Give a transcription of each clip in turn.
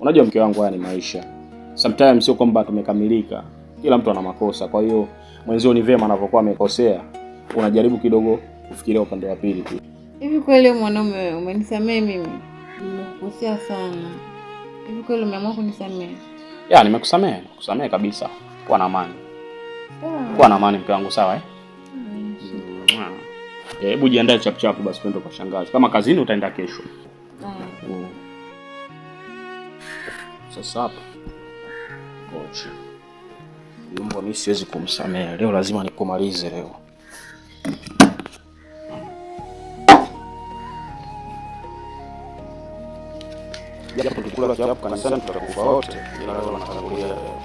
Unajua mke wangu, haya ni maisha. Sometimes sio kwamba tumekamilika. Kila mtu ana makosa. Kwa hiyo mwenzio ni vema anapokuwa amekosea, unajaribu kidogo kufikiria upande wa pili tu. Hivi kweli mwanaume umenisamehe mimi? Nimekukosea sana. Hivi kweli umeamua kunisamehe? Ya, nimekusamehe kabisa. Kuwa na amani. Kuwa na amani mke wangu, sawa eh? Hebu jiandae chap basi twende kwa shangazi. Kama kazini utaenda kesho. Sasa hapa. Ngoja. Mbona mimi siwezi kumsamehe. Leo lazima nikumalize leo. Japo tukula kiapo kanisani tutakufa wote. Ila leo natangulia leo.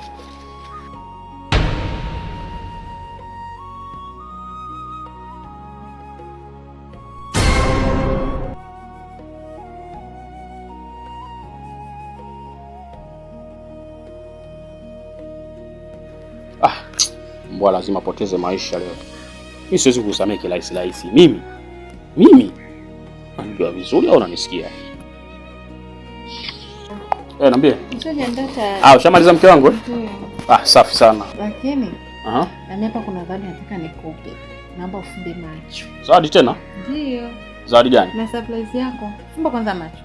Mbwa lazima poteze maisha leo. Mimi siwezi kukusamehe kirahisi. Mimi. Unajua vizuri au unanisikia? Niambie. Ushamaliza mke wangu? Safi sana. Lakini na mimi hapa kuna zawadi nataka nikupe. Naomba ufumbe macho. Zawadi tena? Ndio. Zawadi gani? Na surprise yako. Fumba kwanza macho.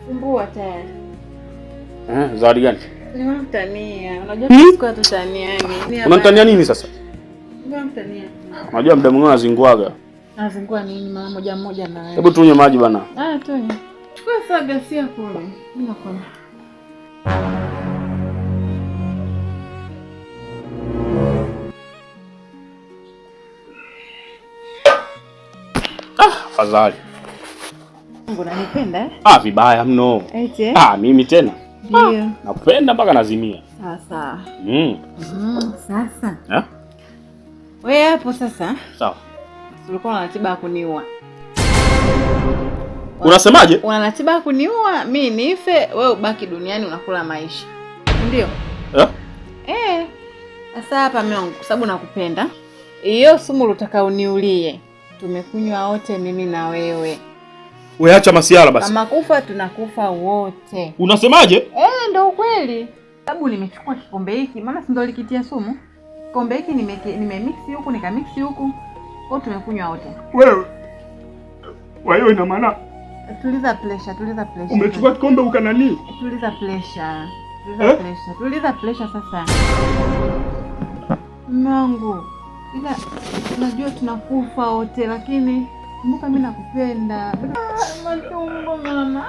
Fumbua tayari. Zawadi gani? Unamtania. Unajua siku ya tutaniani. Unamtania nini sasa? Unamtania. Unajua muda mwingine anazinguaga. Anazingua nini mara moja na wewe? Hebu tunywe maji bana. Tunywe. Chukua saga si kule. Mimi nakona. Afadhali. Unanipenda? Vibaya mno. Eti? Mimi tena. Ndio. Nakupenda mpaka nazimia. Sasa. Sasa. Wewe hapo sasa? Sawa. Ulikuwa una ratiba ya kuniua. Unasemaje? Una ratiba ya kuniua, mimi nife, wewe ubaki duniani unakula maisha. Ndio? Sasa hapa mimi kwa sababu nakupenda. Hiyo sumu unataka uniulie. Tumekunywa wote mimi na wewe. Wewe acha masiala basi. Kama kufa tunakufa wote. Unasemaje? Ndio ukweli. Sababu nimechukua kikombe hiki, maana si ndio likitia sumu? Kikombe hiki nimemix huku nikamix huku. Kwa tumekunywa wote. Wewe. Kwa hiyo ina maana tuliza pressure. Umechukua kikombe ukanani? Tuliza pressure. Tuliza pressure sasa. Mungu. Ila unajua tunakufa wote lakini kumbuka mimi nakupenda. Matumbo mama.